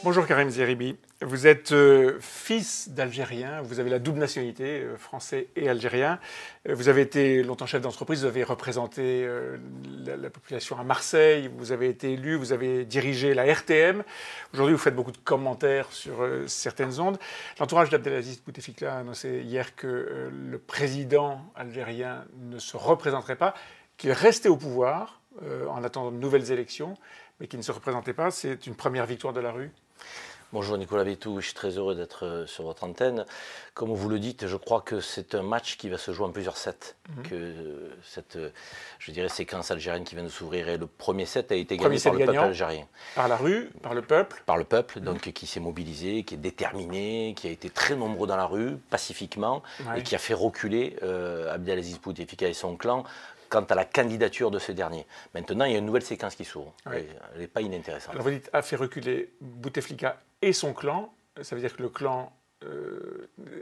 Bonjour Karim Zeribi, vous êtes fils d'Algérien, vous avez la double nationalité, français et algérien. Vous avez été longtemps chef d'entreprise, vous avez représenté la population à Marseille, vous avez été élu, vous avez dirigé la RTM. Aujourd'hui, vous faites beaucoup de commentaires sur certaines ondes. L'entourage d'Abdelaziz Bouteflika a annoncé hier que le président algérien ne se représenterait pas, qu'il restait au pouvoir en attendant de nouvelles élections, mais qu'il ne se représentait pas. C'est une première victoire de la rue. Bonjour Nicolas Bétou, je suis très heureux d'être sur votre antenne. Comme vous le dites, je crois que c'est un match qui va se jouer en plusieurs sets. Que cette, je dirais, séquence algérienne qui vient de s'ouvrir, et le premier set a été gagné par le peuple algérien. Par la rue, par le peuple. Par le peuple, donc qui s'est mobilisé, qui est déterminé, qui a été très nombreux dans la rue, pacifiquement, et qui a fait reculer Abdelaziz Bouteflika et son clan quant à la candidature de ce dernier. Maintenant, il y a une nouvelle séquence qui s'ouvre. Elle n'est pas inintéressante. Alors vous dites a fait reculer Bouteflika et son clan. Ça veut dire que le clan,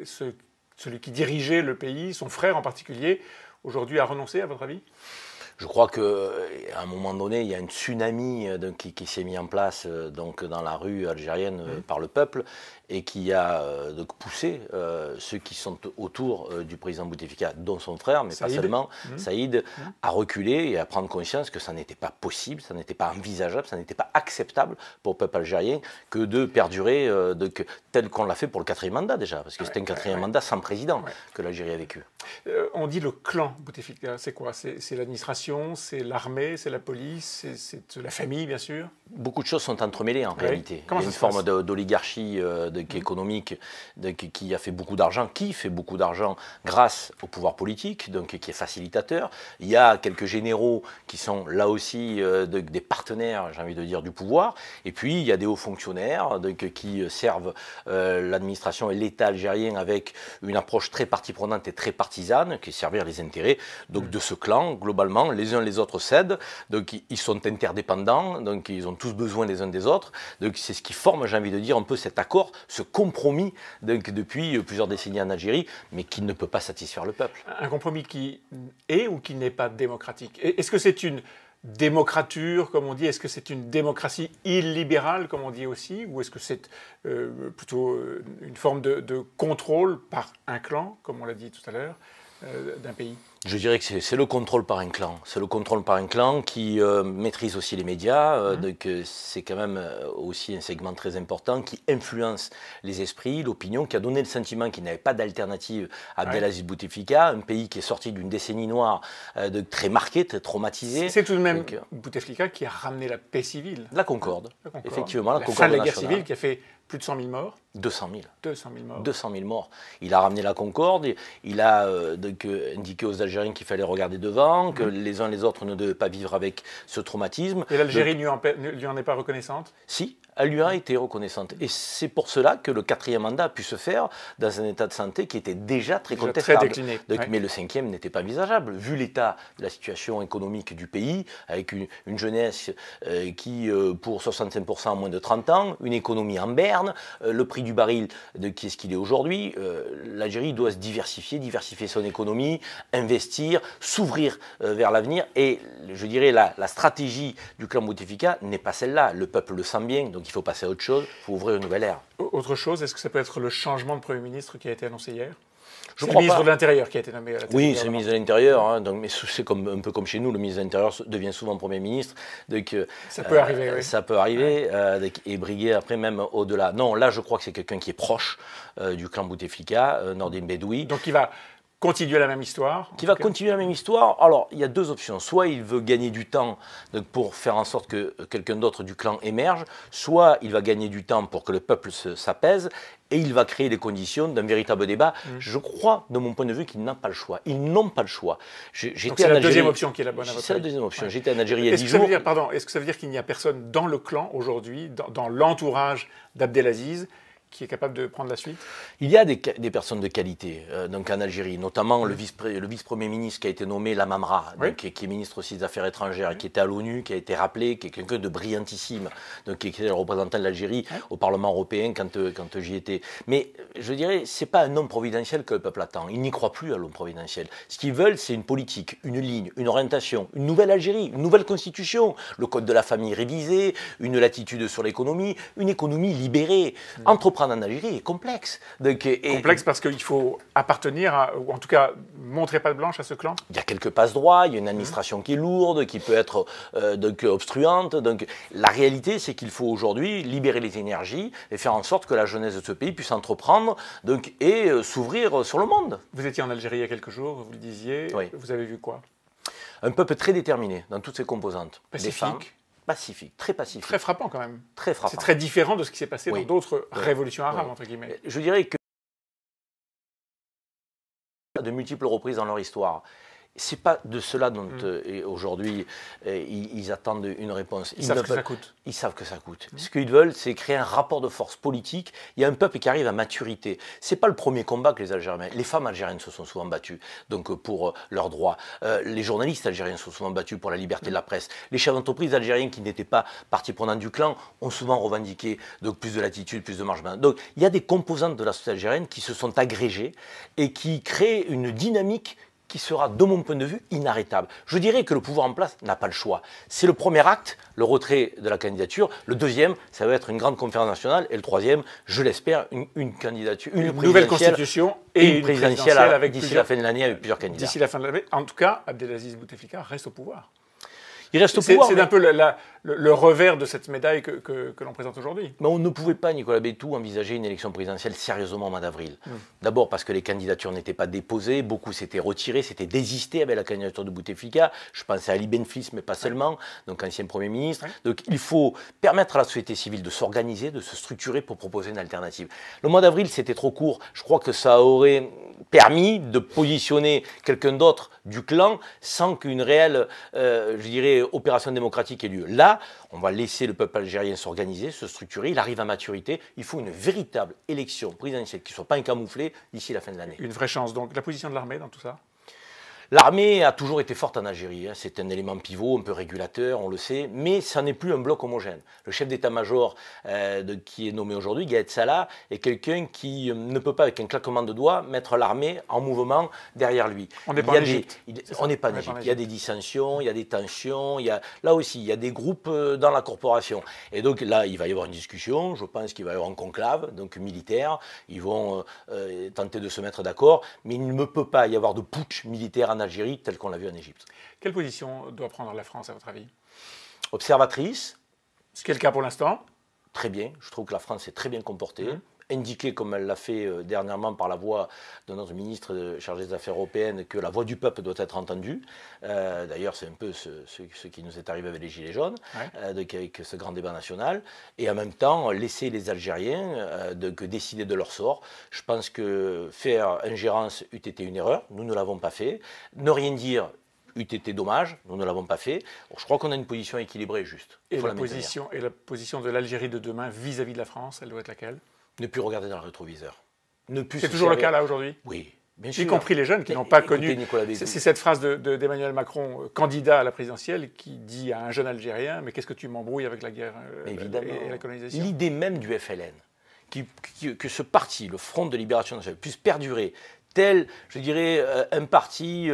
celui qui dirigeait le pays, son frère en particulier, aujourd'hui a renoncé, à votre avis ? Je crois qu'à un moment donné, il y a un tsunami qui s'est mis en place donc, dans la rue algérienne par le peuple et qui a poussé ceux qui sont autour du président Bouteflika, dont son frère, mais Saïd. Pas seulement, Saïd, à reculer et à prendre conscience que ça n'était pas possible, ça n'était pas envisageable, ça n'était pas acceptable pour le peuple algérien que de perdurer tel qu'on l'a fait pour le 4e mandat déjà, parce que c'était un 4e mandat sans président que l'Algérie a vécu. On dit le clan Bouteflika, c'est quoi? C'est l'administration, c'est l'armée, c'est la police, c'est la famille, bien sûr? Beaucoup de choses sont entremêlées en réalité. Il y a une forme d'oligarchie économique qui a fait beaucoup d'argent, qui fait beaucoup d'argent grâce au pouvoir politique, donc qui est facilitateur. Il y a quelques généraux qui sont là aussi des partenaires, j'ai envie de dire, du pouvoir. Et puis il y a des hauts fonctionnaires qui servent l'administration et l'État algérien avec une approche très partie prenante et très partisane, qui est servir les intérêts de ce clan. Globalement, les uns les autres cèdent, donc ils sont interdépendants, donc ils ont tous besoin les uns des autres. Donc c'est ce qui forme, j'ai envie de dire, un peu cet accord, ce compromis depuis plusieurs décennies en Algérie, mais qui ne peut pas satisfaire le peuple. Un compromis qui est ou qui n'est pas démocratique? Est-ce que c'est une démocrature, comme on dit? Est-ce que c'est une démocratie illibérale, comme on dit aussi? Ou est-ce que c'est plutôt une forme de contrôle par un clan, comme on l'a dit tout à l'heure, d'un pays? Je dirais que c'est le contrôle par un clan. C'est le contrôle par un clan qui maîtrise aussi les médias. Donc c'est quand même aussi un segment très important qui influence les esprits, l'opinion, qui a donné le sentiment qu'il n'avait pas d'alternative à Abdelaziz Bouteflika, un pays qui est sorti d'une décennie noire très marquée, très traumatisée. C'est tout de même Bouteflika qui a ramené la paix civile. La Concorde, effectivement. La fin de la guerre civile qui a fait plus de 100 000 morts. 200 000. 200 000 morts. 200 000 morts. Il a ramené la Concorde, il a indiqué aux Algériens qu'il fallait regarder devant, que les uns les autres ne devaient pas vivre avec ce traumatisme. Et l'Algérie lui en est pas reconnaissante? Si, elle lui a été reconnaissante. Et c'est pour cela que le 4e mandat a pu se faire dans un état de santé qui était déjà très contestable. Très décliné. Mais le 5e n'était pas envisageable, vu l'état de la situation économique du pays, avec une jeunesse qui, pour 65% a moins de 30 ans, une économie en berne, le prix du baril qui est ce qu'il est aujourd'hui. L'Algérie doit se diversifier son économie, investir, s'ouvrir vers l'avenir. Et je dirais la stratégie du clan Bouteflika n'est pas celle-là. Le peuple le sent bien, donc il faut passer à autre chose, il faut ouvrir une nouvelle ère. Autre chose, est-ce que ça peut être le changement de Premier ministre qui a été annoncé hier? C'est le ministre de l'Intérieur qui a été nommé à la tête. Oui, c'est le ministre de l'Intérieur, hein, mais c'est un peu comme chez nous, le ministre de l'Intérieur devient souvent Premier ministre. Donc, ça peut arriver, oui. Ça peut arriver, et briguer après même au-delà. Non, là je crois que c'est quelqu'un qui est proche du clan Bouteflika, Nordine Bedoui. Donc il va continuer la même histoire? Qui va continuer la même histoire. Alors, il y a deux options. Soit il veut gagner du temps pour faire en sorte que quelqu'un d'autre du clan émerge, soit il va gagner du temps pour que le peuple s'apaise, et il va créer les conditions d'un véritable débat. Je crois, de mon point de vue, qu'ils n'ont pas le choix. Ils n'ont pas le choix. Donc c'est la deuxième option qui est la bonne à votre avis? C'est la deuxième option. J'étais en Algérie il y a 10 jours. Est-ce que ça veut dire qu'il n'y a personne dans le clan aujourd'hui, dans l'entourage d'Abdelaziz, qui est capable de prendre la suite? Il y a des personnes de qualité donc en Algérie, notamment le vice-premier ministre qui a été nommé Lamamra, oui. donc, qui est ministre aussi des Affaires étrangères, oui. Qui était à l'ONU, qui a été rappelé, qui est quelqu'un de brillantissime, donc, qui était le représentant de l'Algérie oui. Au Parlement européen quand j'y étais. Mais je dirais, ce n'est pas un homme providentiel que le peuple attend. Il n'y croit plus à l'homme providentiel. Ce qu'ils veulent, c'est une politique, une ligne, une orientation, une nouvelle Algérie, une nouvelle constitution, le code de la famille révisé, une latitude sur l'économie, une économie libérée. Entreprendre en Algérie est complexe. Donc, complexe parce qu'il faut appartenir, ou en tout cas montrer patte blanche à ce clan? Il y a quelques passe-droits, il y a une administration qui est lourde, qui peut être donc, obstruante. Donc, la réalité, c'est qu'il faut aujourd'hui libérer les énergies et faire en sorte que la jeunesse de ce pays puisse entreprendre donc, et s'ouvrir sur le monde. Vous étiez en Algérie il y a quelques jours, vous le disiez. Oui. Vous avez vu quoi? Un peuple très déterminé dans toutes ses composantes. Pacifique. Des femmes, pacifique, très pacifique. Très frappant quand même. Très frappant. C'est très différent de ce qui s'est passé oui. dans d'autres oui. révolutions arabes, oui. entre guillemets. Je dirais que de multiples reprises dans leur histoire. C'est pas de cela dont aujourd'hui ils attendent une réponse. Ils savent que ça coûte. Ils savent que ça coûte. Ce qu'ils veulent, c'est créer un rapport de force politique. Il y a un peuple qui arrive à maturité. C'est pas le premier combat que les Algériens. Les femmes algériennes se sont souvent battues donc pour leurs droits. Les journalistes algériens se sont souvent battus pour la liberté de la presse. Les chefs d'entreprise algériens qui n'étaient pas partie prenante du clan ont souvent revendiqué donc plus de latitude, plus de marge. Donc il y a des composantes de la société algérienne qui se sont agrégées et qui créent une dynamique qui sera, de mon point de vue, inarrêtable. Je dirais que le pouvoir en place n'a pas le choix. C'est le premier acte, le retrait de la candidature. Le deuxième, ça va être une grande conférence nationale. Et le troisième, je l'espère, une candidature, une nouvelle constitution et une présidentielle avec d'ici la fin de l'année avec plusieurs candidats. D'ici la fin de l'année. En tout cas, Abdelaziz Bouteflika reste au pouvoir. Il reste au pouvoir. C'est un peu le revers de cette médaille que l'on présente aujourd'hui. Mais on ne pouvait pas, Nicolas Bétou, envisager une élection présidentielle sérieusement au mois d'avril. D'abord parce que les candidatures n'étaient pas déposées, beaucoup s'étaient retirés, s'étaient désistés avec la candidature de Bouteflika. Je pensais à Ali Benflis, mais pas seulement, donc ancien Premier ministre. Donc il faut permettre à la société civile de s'organiser, de se structurer pour proposer une alternative. Le mois d'avril, c'était trop court. Je crois que ça aurait permis de positionner quelqu'un d'autre du clan sans qu'une réelle, je dirais, opération démocratique ait lieu. Là, on va laisser le peuple algérien s'organiser, se structurer, il arrive à maturité, il faut une véritable élection présidentielle qui ne soit pas incamouflée d'ici la fin de l'année. Une vraie chance. Donc la position de l'armée dans tout ça? L'armée a toujours été forte en Algérie, c'est un élément pivot, un peu régulateur, on le sait, mais ça n'est plus un bloc homogène. Le chef d'état-major qui est nommé aujourd'hui, Gaët Salah, est quelqu'un qui ne peut pas, avec un claquement de doigts, mettre l'armée en mouvement derrière lui. On n'est pas en Égypte. On n'est pas en Égypte. Il y a des dissensions, il y a des tensions, là aussi, il y a des groupes dans la corporation. Et donc là, il va y avoir une discussion, je pense qu'il va y avoir un conclave, donc militaire, ils vont tenter de se mettre d'accord, mais il ne peut pas y avoir de putsch militaire en Algérie, tel qu'on l'a vu en Égypte. Quelle position doit prendre la France, à votre avis? Observatrice. Ce qui est le cas pour l'instant. Très bien. Je trouve que la France s'est très bien comportée. Indiqué, comme elle l'a fait dernièrement par la voix de notre ministre chargé des Affaires européennes, que la voix du peuple doit être entendue. D'ailleurs, c'est un peu ce qui nous est arrivé avec les Gilets jaunes, avec ce grand débat national. Et en même temps, laisser les Algériens décider de leur sort. Je pense que faire ingérence eût été une erreur. Nous ne l'avons pas fait. Ne rien dire eût été dommage, nous ne l'avons pas fait. Je crois qu'on a une position équilibrée et juste. Et la position de l'Algérie de demain vis-à-vis de la France, elle doit être laquelle? Ne plus regarder dans le rétroviseur. C'est toujours le cas là aujourd'hui? Oui, bien sûr. Y compris les jeunes qui n'ont pas connu. C'est cette phrase d'Emmanuel Macron, candidat à la présidentielle, qui dit à un jeune Algérien: mais qu'est-ce que tu m'embrouilles avec la guerre et la colonisation? L'idée même du FLN, que ce parti, le Front de Libération Nationale, puisse perdurer tel, je dirais, un parti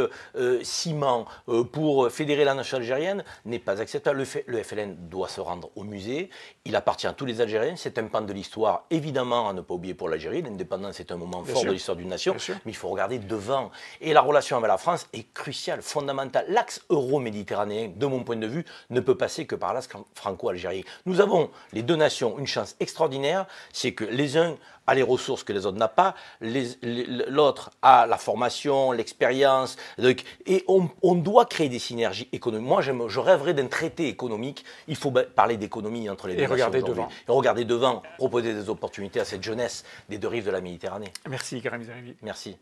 ciment pour fédérer la nation algérienne n'est pas acceptable. Le FLN doit se rendre au musée. Il appartient à tous les Algériens. C'est un pan de l'histoire, évidemment, à ne pas oublier pour l'Algérie. L'indépendance est un moment fort de l'histoire d'une nation, mais il faut regarder devant. Et la relation avec la France est cruciale, fondamentale. L'axe euro-méditerranéen, de mon point de vue, ne peut passer que par l'axe franco-algérien. Nous avons, les deux nations, une chance extraordinaire, c'est que les uns a les ressources que les autres n'ont pas, l'autre a la formation, l'expérience, et on doit créer des synergies économiques. Moi, je rêverais d'un traité économique. Il faut parler d'économie entre les deux nations. Et regarder devant, proposer des opportunités à cette jeunesse des deux rives de la Méditerranée. Merci, Karim Zeribi. Merci.